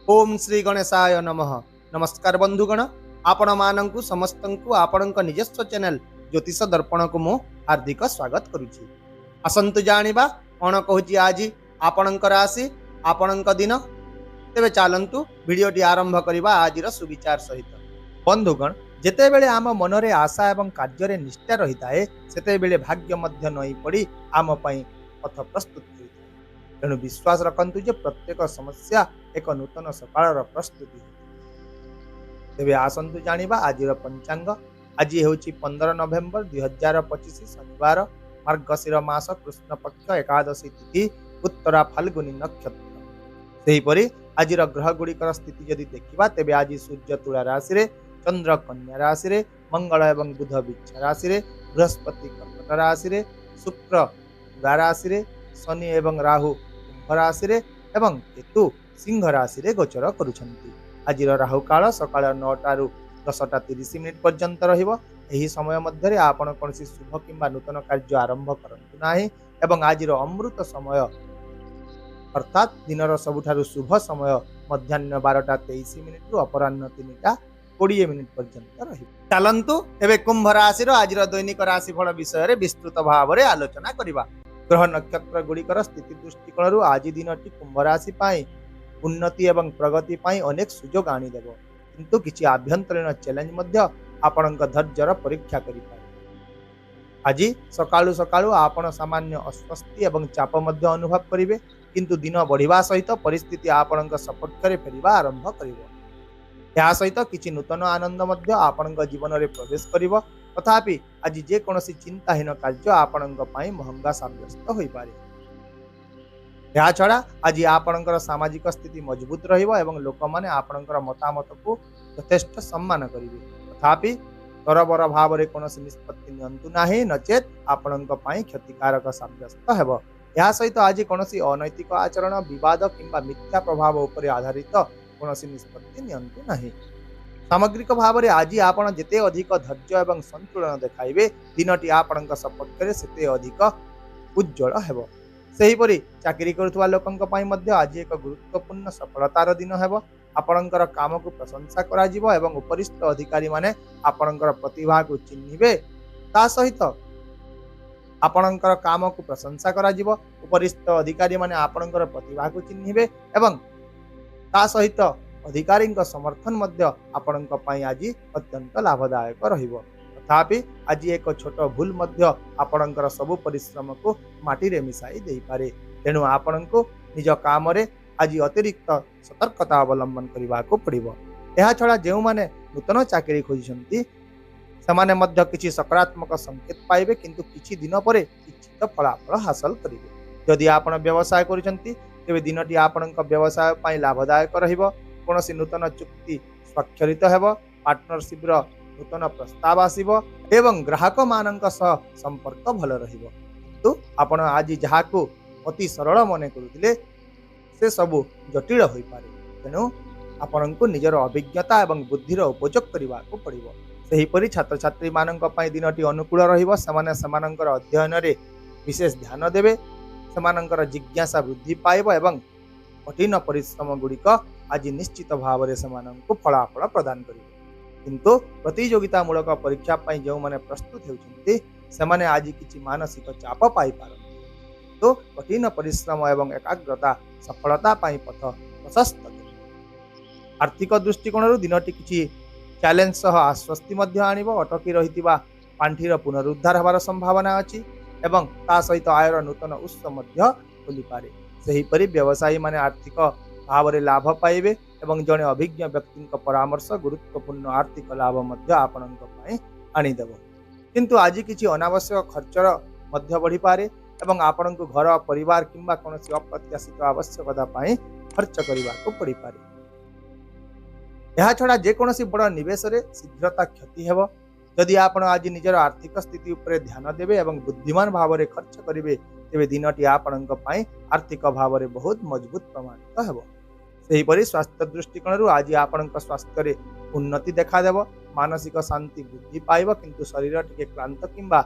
ओम श्री गणेशाय नमः। नमस्कार बंधुगण, आपण मानंकु समस्तंकु आपणक निजस्व चैनल ज्योतिष दर्पण को मु हार्दिक स्वागत करुछि। आसंतु जानिबा कोन कहूछि आज आपणक राशि आपणक दिन। तेबे चालंतु वीडियोटी आरंभ करिबा आजिर सुविचार सहित। बंधुगण, जेतेबेले आम मनरे आशा एवं कार्य निष्ठा रही थाए सेतेबेले भाग्य मध्य नई पड़ी आम पई पथ प्रस्तुत होइଥାଏ। तेणु विश्वास रखंतु जे प्रत्येक समस्या एक नूतन सकाळर प्रस्तुति। तेबे आसंतु जानिबा आजिर पंचांग। आज हेउछि 15 नवेम्बर 2025 शनिवार, मार्गशीर मास कृष्ण पक्ष एकादशी तिथि, उत्तरा फाल्गुनी नक्षत्र। सेहिपरि आजिर ग्रह गुड़िकर स्थिति यदि देखिबा तेबे आज सूर्य तुला राशि रे, चंद्र कन्या राशि रे, मंगल एवं बुध वृक्ष राशि रे, बृहस्पति कर्कट राशि रे, शुक्र तुला राशि रे, शनि एवं राहु कुंभ राशि रे एवं केतु सिंह राशि रे गोचर करुछंती। आजिर राहु काल सकाळ 9टा रु 10टा 30 मिनिट पर्यंत रहिबो। एही समय मध्य रे आपण कोनसी शुभ किंबा नूतन कार्य आरंभ करंतु नाही एवं आजिर अमृत समय अर्थात दिनर सबुठारु शुभ समय मध्याह्न 12टा 23 मिनिट रु अपराह्न 3टा 20 मिनिट पर्यंत रहिबो। चलंतु एबे कुंभ राशि रो आजिर दैनिक राशिफल विषय रे विस्तृत भाव रे आलोचना करिबा। ग्रह नक्षत्र गुड़िकर स्थिति दृष्टिकोण आज दिनटी कुंभ राशि पाई उन्नति एवं प्रगति पाई अनेक सुजोग आनीदेव, किंतु किछि आभ्यंतरीण चैलेंज मध्य आपणक धैर्यर परीक्षा करिपारे। आज सकाळु सकाळु आपण सामान्य अस्वस्थी एवं चाप मध्य अनुभव करिवे, किंतु दिन बढ़िबा सहित परिस्थिति आपणक सपोर्ट करे फेरिबा आरंभ करिवो। या सहित किछि नूतन आनंद मध्य आपणक जीवन रे प्रवेश करिवो। तथापि आज जे कोनसी चिंताहीन कार्य आपणक पाई महंगा साब्यस्त होई पारे। या छड़ा आज आपणकर सामाजिक स्थिति मजबूत रहिबो एवं लोक माने आपणकर मतामत को यथेष्ट सम्मान करिवे। तथापि तरबर भाव रे कोनसी निष्पत्ति नियंतु नाही, नचेत आपणक पाई क्षतिकारक साब्यस्त हेबो। या सहित आज कोनसी अनैतिक आचरण, विवाद किंबा मिथ्या प्रभाव उपरे आधारित कोनसी निष्पत्ति नियंतु नाही। सामग्रिक भाव रे आज आपण जेते अधिक धैर्य एवं संतुलन देखाइबे, दिनटी आपणक सपोर्ट करे सेते अधिक उज्जवल हेबो। सेहिपरि चाकरी करुवा लोकंक पई मध्य आज एक गुरुत्वपूर्ण सफलतार दिन हेबो। आपणकर काम को प्रशंसा करा जिवो एवं उपरिस्थ अधिकारी माने आपणकर प्रतिभा को चिन्हिबे। ता सहित आपणकर काम को प्रशंसा करा जिवो, उपरिस्थ अधिकारी माने आपणकर प्रतिभा को चिन्हिबे एवं ता सहित अधिकारी समर्थन मध्य आपणक पई आज अत्यंत लाभदायक रहिबो। तथापि आज एक छोट भूल मध्य आपणकर सबु परिश्रम को माटी रे मिसाई देई पारे। तेणु आपणको निज काम रे आज अतिरिक्त सतर्कता अवलंबन करबा को पड़िबो। एहा छड़ा जेउ माने नूतन चाकरी खोजिसंती समाने मध्य किछि सकारात्मक संकेत पाइबे, किंतु किछि दिन परे इच्छित फलाफल हासिल करिवे। यदि आपण व्यवसाय करिसंती तेबे दिनटी आपणक व्यवसाय पई लाभदायक रहिबो। कोनोसी नूतन चुक्ति स्वाक्षरित हेबो, पार्टनरशिप रो नूतन प्रस्ताव आसीबो एवं ग्राहक मानक सह संपर्क भल रहिबो। तो आपण आज जहाको अति सरल मने करुथिले से सबु जटिल होई पारे। तेनु आपणको निजर अभिज्ञता एवं बुद्धिर उपयोग करबा को पड़िबो। सेहि परि छात्र छात्री मानक पई दिनटी अनुकूल रहिबो। समाने समानकर अध्ययन रे विशेष ध्यान देबे, समानकर जिज्ञासा वृद्धि पाइबो एवं कठिन परिश्रम गुड़िक आज निश्चित भाव रे समाननको फलाफल प्रदान करिबो। किंतु प्रतियोगितामूलक परीक्षा पाई जो माने प्रस्तुत होउछन्ति सेमाने आज किछि मानसिक चाप पाई पारन। तो कठिन परिश्रम एवं एकाग्रता सफलता पाई पथ प्रशस्त करे। आर्थिक दृष्टिकोण दिनटी किछि चैलेंज सह आश्वस्ति मध्य आनिबो। अटकी रहितिबा पांठीर पुनरुद्धार हबार संभावना अछि एवं ता सहित आयर नूतन उत्स मध्य खुली पारे। सेहि परि व्यवसायी माने आर्थिक भाव रे लाभ पाइबे एवं जने अभिज्ञ व्यक्ति परामर्श गुरुत्वपूर्ण आर्थिक लाभ मध्य आपणक पई आनी देबो। किंतु आज किछि अनावश्यक खर्चर मध्य बढ़ी पारे एवं आपणक घर परिवार किंबा कोनोसी अप्रत्याशित आवश्यकता पई खर्च करबा को पड़ी पारे। यह छड़ा जे कोनोसी बड़ निवेश रे शीघ्रता क्षति हेबो। यदि आपण आज निजर आर्थिक स्थिति उपरे ध्यान देबे एवं बुद्धिमान भाव रे खर्च करिवे, तेबे दिनटी आपणक पई आर्थिक भाव रे बहुत मजबूत प्रमाणित हेबो। सेहिपरि स्वास्थ्य दृष्टिकोण आज आपणक स्वास्थ्य रे उन्नति देखा देव। मानसिक शांति वृद्धि पाइब, किंतु शरीर टिके क्लांत किंबा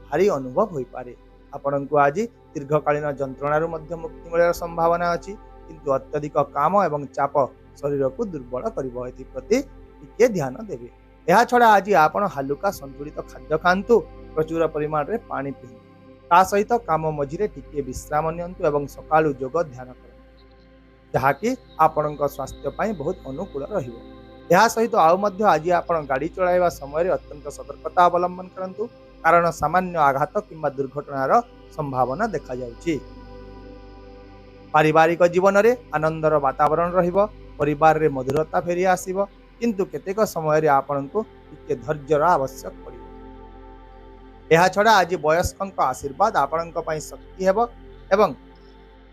भारी अनुभव होई पारे। आपणको आज दीर्घकालीन जंत्रणारु मध्य मुक्ति मिलर संभावना अछि, किंतु अत्यधिक काम एवं चाप शरीर को दुर्बल करती टिके ध्यान देवे। यह छड़ा आज आपण हालुका संतुलित खाद्य खातु, प्रचुर परिमाण रे पानी पीतु, ता सहित काम मझिरे टिके विश्राम नियंतु एवं सकाळु योग ध्यान करंतु, जहाँकि आपणक स्वास्थ्य पाई बहुत अनुकूल रहिबो। यह सहित आउ मध्य आज आपण गाड़ी चलाइबा समय अत्यंत सतर्कता अवलंबन करंतु, कारण सामान्य आघात किंबा दुर्घटनार संभावना देखा जाउछि। पारिवारिक जीवन रे आनंदर वातावरण रहिबो, परिवार रे मधुरता फेरी आसीबो, किंतु केतेक समय रे आपणको टिके धैर्यर आवश्यक पड़िबो। यह छड़ा आज वयस्कंक आशीर्वाद आपणक पई शक्ति हेबो एवं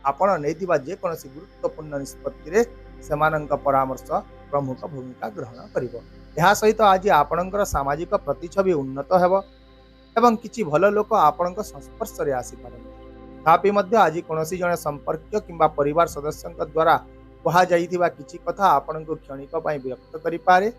आपण नैतिबा जे कोनोसी गुरुत्वपूर्ण निष्पत्ति रे सेमानंक परामर्श प्रमुख भूमिका ग्रहण करिबो। यह सहित आज आपणकर सामाजिक प्रतिछवि उन्नत हेबो एवं किछि भल लोक आपणक संस्पर्श रे आसी पारन। तथापि मध्य आज कोनोसी जने संपर्क किंबा परिवार सदस्यंक द्वारा कहा जाइथिबा किछि कथा आपणको क्षणिक पई व्यक्त करि पारे,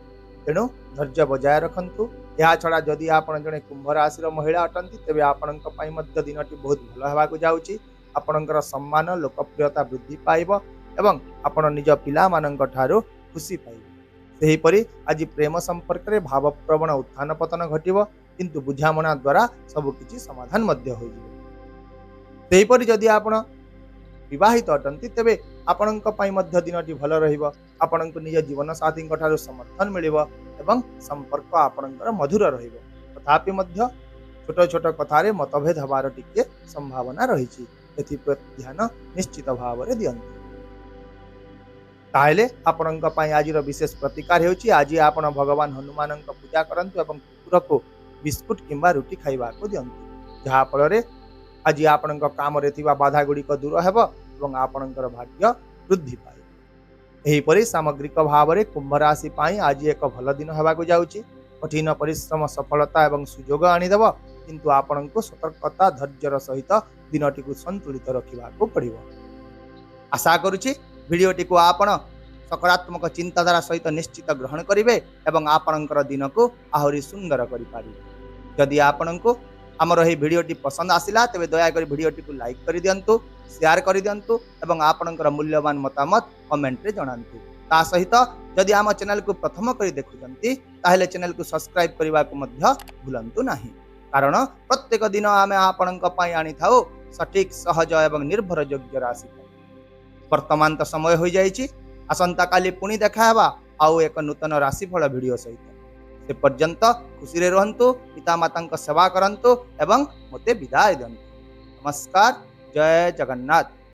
तेणु धैर्य बजाय रखंतु। यह छड़ा जदि आपण जने कुंभ राशि महिला अटंती तेबे आपणक पई मध्य दिनटी बहुत भल हेबाकु जाउछि। आपणकर सम्मान लोकप्रियता वृद्धि पाइबो एवं आपण निज पिला मानंक ठारो खुशी पाइबे। सेही परि आज प्रेम संपर्क रे भावप्रवण उत्थान पतन घटिबो, किंतु बुझामणा द्वारा सब किछि समाधान मध्य होइजिबो। सेही परि जदि आपण विवाहित अटंती तेबे आपणक पई मध्य दिनटी भल रहिबो। आपणक निज जीवन साथींक ठारो समर्थन मिलिबो एवं संपर्क आपणकर मधुर रहिबो। तथापि मध्य छोट छोट कथारे मतभेद हबार टिके संभावना रहिछि, एथिप्रति ध्यान निश्चित भाव रे दियंतु। ताहेले आपणक पई आजिर विशेष प्रतिकार हेउछि, आज आपण भगवान हनुमानंक पूजा करंतु एवं कुकुर को बिस्कुट किंबा रुटी खाइबा को दियंतु, जहा फल रे आज आपणक काम रे थिबा बाधा गुड़िक दूर हेबो एवं आपणकर भाग्य वृद्धि पाइबो। एही परि सामग्रिक भाव रे कुंभ राशि पाई आज एक भल दिन हेबाकु जाउछि। कठिन परिश्रम सफलता एवं सुयोग आनी देबो, किंतु आपणको सतर्कता धैर्यर सहित दिनटी को संतुलित रखिबाकु पड़िबो। आशा करूछि भिडियोटी को आपण सकारात्मक चिंताधारा सहित निश्चित ग्रहण करिवे एवं आपणकर दिन को आहुरी सुंदर करि पारिबे। जदि आपणको आमर एही भिडियोटी पसंद आसिला तेबे दया करी भिडियोटी को लाइक करि दियंतु, शेयर करि दियंतु एवं आपणकर मूल्यवान मतामत कमेंट रे जणांतु। ता सहित जदि आम चैनल को प्रथम करी देखुचंती ताहेले चैनल को सब्सक्राइब करबा को मध्य भूलंतु नाही, कारण प्रत्येक दिन आमे आपणक पई आनी थाउ सटीक सहज एवं निर्भर योग्य राशि। वर्तमान तो समय हो जाइछि, आसंता काली पुणी देखा हेबा आउ एक नूतन राशिफल भिडियो सहित। से पर्यंत खुशी रे रहंतु, पिता मातांक सेवा करंतु एवं मते विदाय दियंतु। नमस्कार, जय जगन्नाथ।